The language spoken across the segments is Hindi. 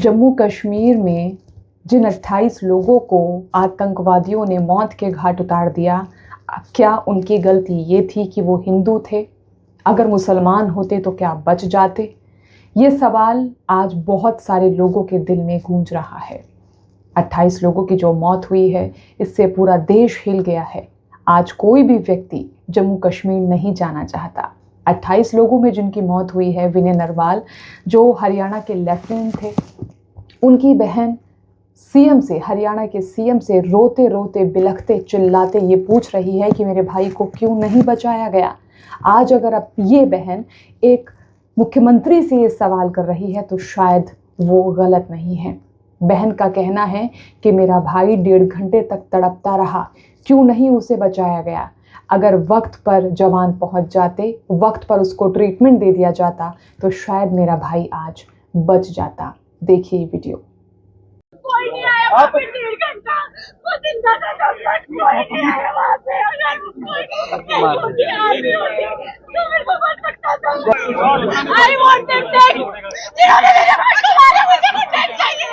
जम्मू कश्मीर में जिन 28 लोगों को आतंकवादियों ने मौत के घाट उतार दिया, क्या उनकी गलती ये थी कि वो हिंदू थे? अगर मुसलमान होते तो क्या बच जाते? ये सवाल आज बहुत सारे लोगों के दिल में गूंज रहा है। 28 लोगों की जो मौत हुई है, इससे पूरा देश हिल गया है। आज कोई भी व्यक्ति जम्मू कश्मीर नहीं जाना चाहता। 28 लोगों में जिनकी मौत हुई है, विनय नरवाल जो हरियाणा के लेफ्टिनेंट थे, उनकी बहन सीएम से, हरियाणा के सीएम से रोते रोते बिलखते चिल्लाते ये पूछ रही है कि मेरे भाई को क्यों नहीं बचाया गया। आज अगर अब ये बहन एक मुख्यमंत्री से ये सवाल कर रही है तो शायद वो गलत नहीं है। बहन का कहना है कि मेरा भाई 1.5 घंटे तक तड़पता रहा, क्यों नहीं उसे बचाया गया? अगर वक्त पर जवान पहुंच जाते, वक्त पर उसको ट्रीटमेंट दे दिया जाता तो शायद मेरा भाई आज बच जाता। देखिए वीडियो। कोई नहीं आया वहाँ पे 1.5 घंटा, वो जिंदा था तब तक कोई नहीं आया वहाँ पे। अगर कोई आर्मी होती तो मेरे को बच सकता था। I want them dead। जिन्होंने मेरे भाई को मारा, मुझे वो dead चाहिए।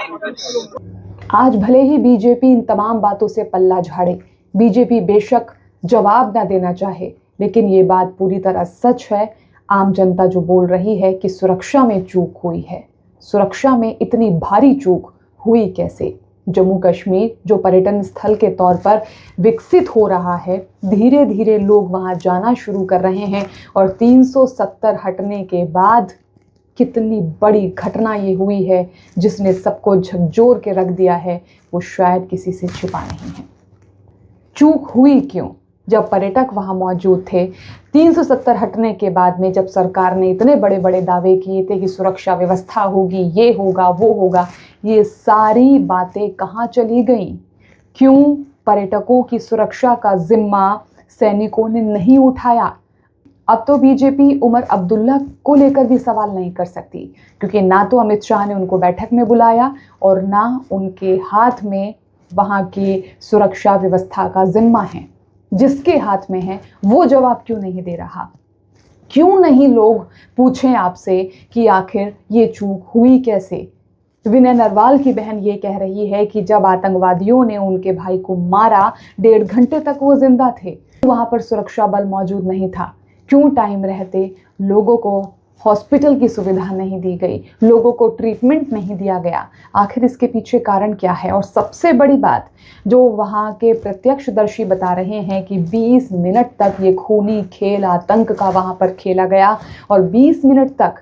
आज भले ही बीजेपी इन तमाम बातों से पल्ला झाड़े, बीजेपी बेशक जवाब न देना चाहे, लेकिन ये बात पूरी तरह सच है। आम जनता जो बोल रही है कि सुरक्षा में चूक हुई है, सुरक्षा में इतनी भारी चूक हुई कैसे? जम्मू कश्मीर जो पर्यटन स्थल के तौर पर विकसित हो रहा है, धीरे धीरे लोग वहां जाना शुरू कर रहे हैं और 370 हटने के बाद कितनी बड़ी घटना ये हुई है जिसने सबको झकझोर के रख दिया है, वो शायद किसी से छिपा नहीं है। चूक हुई क्यों? जब पर्यटक वहां मौजूद थे, 370 हटने के बाद में जब सरकार ने इतने बड़े बड़े दावे किए थे कि सुरक्षा व्यवस्था होगी, ये होगा वो होगा, ये सारी बातें कहाँ चली गईं? क्यों पर्यटकों की सुरक्षा का जिम्मा सैनिकों ने नहीं उठाया? अब तो बीजेपी उमर अब्दुल्ला को लेकर भी सवाल नहीं कर सकती, क्योंकि ना तो अमित शाह ने उनको बैठक में बुलाया और ना उनके हाथ में वहाँ की सुरक्षा व्यवस्था का जिम्मा है। जिसके हाथ में है वो जवाब क्यों नहीं दे रहा? क्यों नहीं लोग पूछें आपसे कि आखिर ये चूक हुई कैसे? विनय नरवाल की बहन ये कह रही है कि जब आतंकवादियों ने उनके भाई को मारा, 1.5 घंटे तक वो जिंदा थे, वहां पर सुरक्षा बल मौजूद नहीं था। क्यों टाइम रहते लोगों को हॉस्पिटल की सुविधा नहीं दी गई, लोगों को ट्रीटमेंट नहीं दिया गया? आखिर इसके पीछे कारण क्या है? और सबसे बड़ी बात जो वहाँ के प्रत्यक्षदर्शी बता रहे हैं कि 20 मिनट तक ये खूनी खेल आतंक का वहाँ पर खेला गया और 20 मिनट तक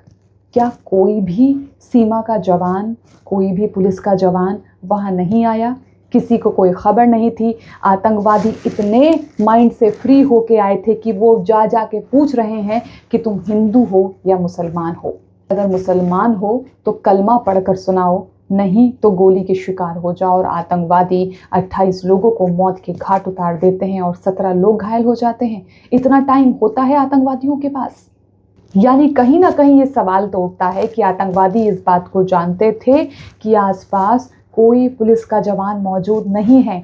क्या कोई भी सीमा का जवान, कोई भी पुलिस का जवान वहाँ नहीं आया? किसी को कोई खबर नहीं थी। आतंकवादी इतने माइंड से फ्री होके आए थे कि वो जा के पूछ रहे हैं कि तुम हिंदू हो या मुसलमान हो। अगर मुसलमान हो तो कलमा पढ़कर सुनाओ, नहीं तो गोली के शिकार हो जाओ। और आतंकवादी 28 लोगों को मौत के घाट उतार देते हैं और 17 लोग घायल हो जाते हैं। इतना टाइम होता है आतंकवादियों के पास? यानी कहीं ना कहीं ये सवाल तो उठता है कि आतंकवादी इस बात को जानते थे कि आसपास कोई पुलिस का जवान मौजूद नहीं है।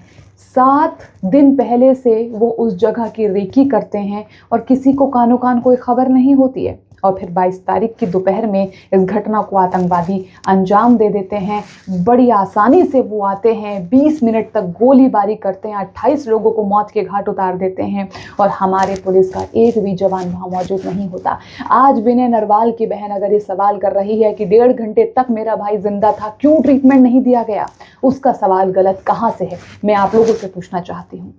7 दिन पहले से वो उस जगह की रेकी करते हैं और किसी को कानो कान कोई खबर नहीं होती है। और फिर 22 तारीख की दोपहर में इस घटना को आतंकवादी अंजाम दे देते हैं। बड़ी आसानी से वो आते हैं, 20 मिनट तक गोलीबारी करते हैं, 28 लोगों को मौत के घाट उतार देते हैं और हमारे पुलिस का एक भी जवान वहाँ मौजूद नहीं होता। आज विनय नरवाल की बहन अगर ये सवाल कर रही है कि 1.5 घंटे तक मेरा भाई जिंदा था, क्यों ट्रीटमेंट नहीं दिया गया, उसका सवाल गलत कहाँ से है? मैं आप लोगों से पूछना चाहती हूँ।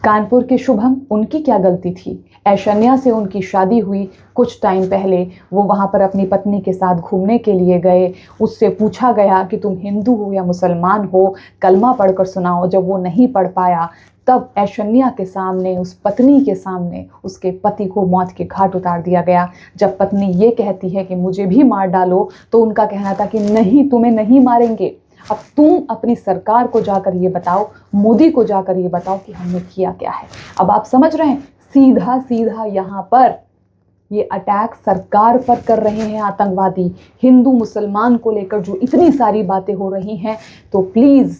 कानपुर के शुभम, उनकी क्या गलती थी? ऐशन्या से उनकी शादी हुई कुछ टाइम पहले, वो वहाँ पर अपनी पत्नी के साथ घूमने के लिए गए। उससे पूछा गया कि तुम हिंदू हो या मुसलमान हो, कलमा पढ़कर सुनाओ। जब वो नहीं पढ़ पाया तब ऐशन्या के सामने, उस पत्नी के सामने, उसके पति को मौत के घाट उतार दिया गया। जब पत्नी ये कहती है कि मुझे भी मार डालो, तो उनका कहना था कि नहीं, तुम्हें नहीं मारेंगे। अब तुम अपनी सरकार को जाकर ये बताओ, मोदी को जाकर ये बताओ कि हमने किया क्या है। अब आप समझ रहे हैं, सीधा सीधा यहाँ पर ये अटैक सरकार पर कर रहे हैं आतंकवादी। हिंदू मुसलमान को लेकर जो इतनी सारी बातें हो रही हैं, तो प्लीज़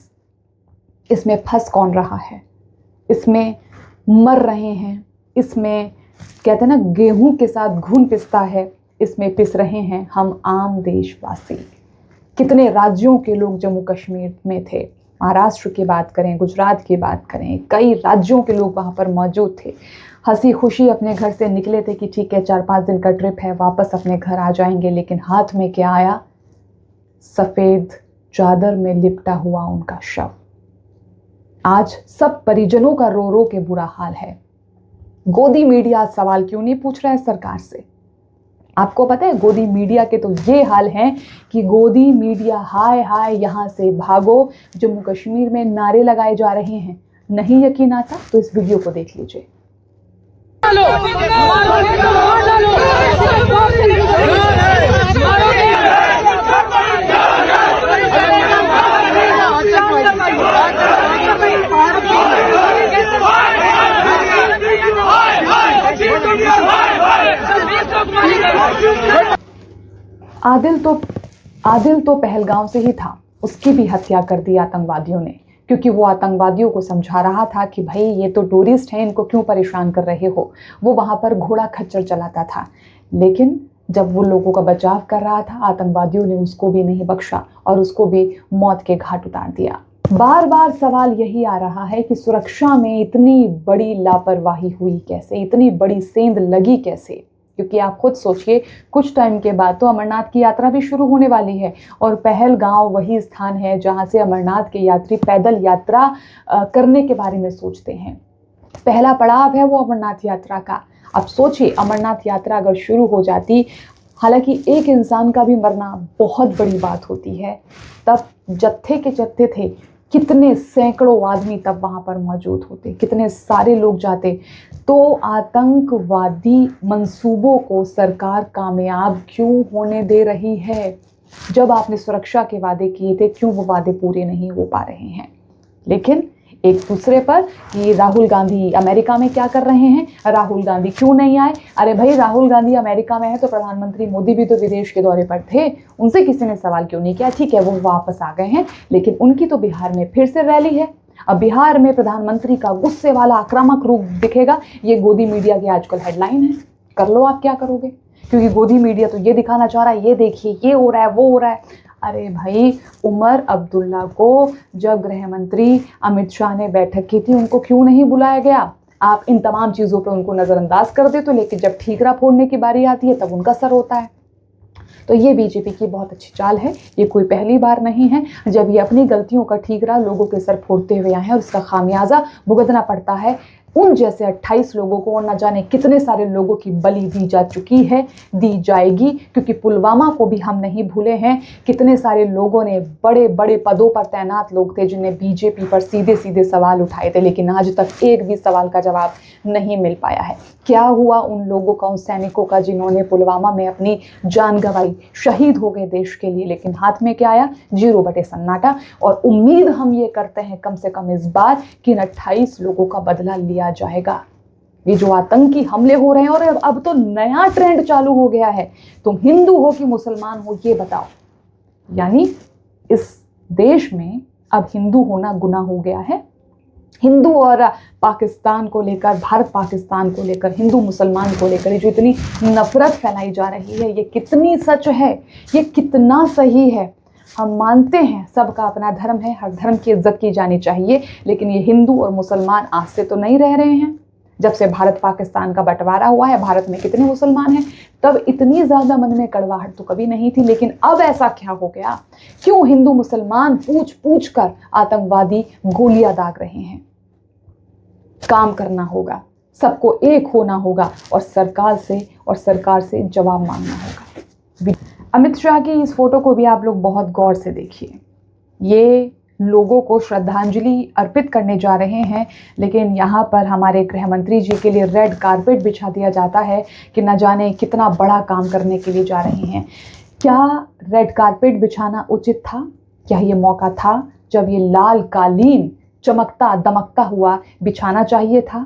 इसमें फंस कौन रहा है? इसमें मर रहे हैं, इसमें कहते हैं ना गेहूं के साथ घुन पिसता है, इसमें पिस रहे हैं हम आम देशवासी। कितने राज्यों के लोग जम्मू कश्मीर में थे, महाराष्ट्र की बात करें, गुजरात की बात करें, कई राज्यों के लोग वहाँ पर मौजूद थे। हंसी खुशी अपने घर से निकले थे कि ठीक है 4-5 दिन का ट्रिप है, वापस अपने घर आ जाएंगे। लेकिन हाथ में क्या आया? सफ़ेद चादर में लिपटा हुआ उनका शव। आज सब परिजनों का रो रो के बुरा हाल है। गोदी मीडिया सवाल क्यों नहीं पूछ रहा है सरकार से? आपको पता है गोदी मीडिया के तो ये हाल है कि गोदी मीडिया हाय हाय यहाँ से भागो, जम्मू कश्मीर में नारे लगाए जा रहे हैं। नहीं यकीन आता तो इस वीडियो को देख लीजिए। आदिल तो पहलगाम से ही था, उसकी भी हत्या कर दी आतंकवादियों ने, क्योंकि वो आतंकवादियों को समझा रहा था कि भाई ये तो टूरिस्ट हैं, इनको क्यों परेशान कर रहे हो। वो वहाँ पर घोड़ा खच्चर चलाता था, लेकिन जब वो लोगों का बचाव कर रहा था, आतंकवादियों ने उसको भी नहीं बख्शा और उसको भी मौत के घाट उतार दिया। बार बार सवाल यही आ रहा है कि सुरक्षा में इतनी बड़ी लापरवाही हुई कैसे, इतनी बड़ी सेंध लगी कैसे? क्योंकि आप खुद सोचिए, कुछ टाइम के बाद तो अमरनाथ की यात्रा भी शुरू होने वाली है और पहलगांव वही स्थान है जहां से अमरनाथ के यात्री पैदल यात्रा करने के बारे में सोचते हैं। पहला पड़ाव है वो अमरनाथ यात्रा का। अब सोचिए, अमरनाथ यात्रा अगर शुरू हो जाती, हालांकि एक इंसान का भी मरना बहुत बड़ी बात होती है, तब जत्थे के जत्थे थे, कितने सैकड़ों आदमी तब वहाँ पर मौजूद होते, कितने सारे लोग जाते। तो आतंकवादी मंसूबों को सरकार कामयाब क्यों होने दे रही है? जब आपने सुरक्षा के वादे किए थे, क्यों वो वादे पूरे नहीं हो पा रहे हैं? लेकिन एक दूसरे पर कि राहुल गांधी अमेरिका में क्या कर रहे हैं, राहुल गांधी क्यों नहीं आए? अरे भाई, राहुल गांधी अमेरिका में है तो प्रधानमंत्री मोदी भी तो विदेश के दौरे पर थे, उनसे किसी ने सवाल क्यों नहीं किया? ठीक है, वो वापस आ गए हैं, लेकिन उनकी तो बिहार में फिर से रैली है। अब बिहार में प्रधानमंत्री का गुस्से वाला आक्रामक रूप दिखेगा। ये गोदी मीडिया की आजकल हेडलाइन है। कर लो आप क्या करोगे, क्योंकि गोदी मीडिया तो ये दिखाना चाह रहा है, ये देखिए ये हो रहा है, वो हो रहा है। अरे भाई, उमर अब्दुल्ला को जब गृह मंत्री अमित शाह ने बैठक की थी, उनको क्यों नहीं बुलाया गया? आप इन तमाम चीज़ों पे उनको नज़रअंदाज कर देते हो, लेकिन जब ठीकरा फोड़ने की बारी आती है तब उनका सर होता है। तो ये बीजेपी की बहुत अच्छी चाल है। ये कोई पहली बार नहीं है जब ये अपनी गलतियों का ठीकरा लोगों के सर फोड़ते हुए आए हैं और उसका खामियाजा भुगतना पड़ता है उन जैसे 28 लोगों को, और न जाने कितने सारे लोगों की बलि दी जा चुकी है, दी जाएगी। क्योंकि पुलवामा को भी हम नहीं भूले हैं, कितने सारे लोगों ने, बड़े बड़े पदों पर तैनात लोग थे जिन्हें बीजेपी पर सीधे सीधे सवाल उठाए थे, लेकिन आज तक एक भी सवाल का जवाब नहीं मिल पाया है। क्या हुआ उन लोगों का, उन सैनिकों का जिन्होंने पुलवामा में अपनी जान गंवाई, शहीद हो गए देश के लिए, लेकिन हाथ में क्या आया? 0 सन्नाटा। और उम्मीद हम ये करते हैं कम से कम इस बार कि इन 28 लोगों का बदला लिया जाएगा। ये जो आतंकी हमले हो रहे हैं, और अब तो नया ट्रेंड चालू हो गया है, तुम हिंदू हो कि मुसलमान हो ये बताओ। यानी इस देश में अब हिंदू होना गुनाह हो गया है। हिंदू और पाकिस्तान को लेकर, भारत पाकिस्तान को लेकर, हिंदू मुसलमान को लेकर जो इतनी नफरत फैलाई जा रही है, ये कितनी सच है, ये कितना सही है? हम मानते हैं सबका अपना धर्म है, हर धर्म की इज्जत की जानी चाहिए, लेकिन ये हिंदू और मुसलमान आज से तो नहीं रह रहे हैं। जब से भारत पाकिस्तान का बंटवारा हुआ है, भारत में कितने मुसलमान हैं, तब इतनी ज़्यादा मन में कड़वाहट तो कभी नहीं थी। लेकिन अब ऐसा क्या हो गया? क्यों हिंदू मुसलमान पूछ पूछ कर आतंकवादी गोलियां दाग रहे हैं? काम करना होगा, सबको एक होना होगा और सरकार से जवाब मांगना होगा। अमित शाह की इस फोटो को भी आप लोग बहुत गौर से देखिए। ये लोगों को श्रद्धांजलि अर्पित करने जा रहे हैं, लेकिन यहाँ पर हमारे गृह मंत्री जी के लिए रेड कारपेट बिछा दिया जाता है कि न जाने कितना बड़ा काम करने के लिए जा रहे हैं। क्या रेड कारपेट बिछाना उचित था? क्या ये मौका था जब ये लाल कालीन चमकता दमकता हुआ बिछाना चाहिए था?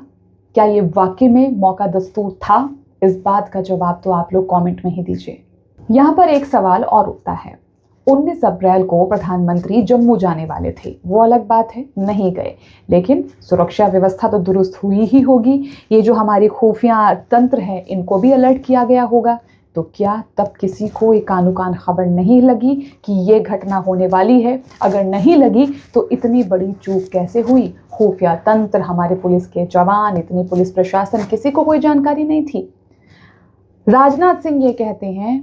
क्या ये वाकई में मौका दस्तूर था? इस बात का जवाब तो आप लोग कमेंट में ही दीजिए। यहाँ पर एक सवाल और उठता है, 19 अप्रैल को प्रधानमंत्री जम्मू जाने वाले थे, वो अलग बात है, नहीं गए, लेकिन सुरक्षा व्यवस्था तो दुरुस्त हुई ही होगी। ये जो हमारी खुफिया तंत्र है, इनको भी अलर्ट किया गया होगा, तो क्या तब किसी को एक कानो कान खबर नहीं लगी कि ये घटना होने वाली है? अगर नहीं लगी तो इतनी बड़ी चूक कैसे हुई? खुफिया तंत्र, हमारे पुलिस के जवान, इतनी पुलिस प्रशासन, किसी को कोई जानकारी नहीं थी। राजनाथ सिंह ये कहते हैं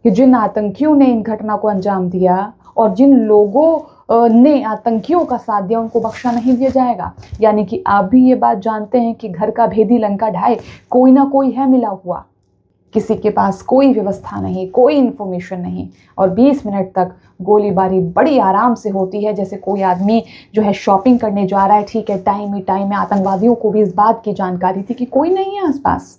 कि जिन आतंकियों ने इन घटना को अंजाम दिया और जिन लोगों ने आतंकियों का साथ दिया उनको बख्शा नहीं दिया जाएगा। यानी कि आप भी ये बात जानते हैं कि घर का भेदी लंका ढाए, कोई ना कोई है मिला हुआ, किसी के पास कोई व्यवस्था नहीं, कोई इन्फॉर्मेशन नहीं, और 20 मिनट तक गोलीबारी बड़ी आराम से होती है, जैसे कोई आदमी जो है शॉपिंग करने जा रहा है। ठीक है, टाइम ही टाइम में आतंकवादियों को भी इस बात की जानकारी थी कि कोई नहीं है आसपास,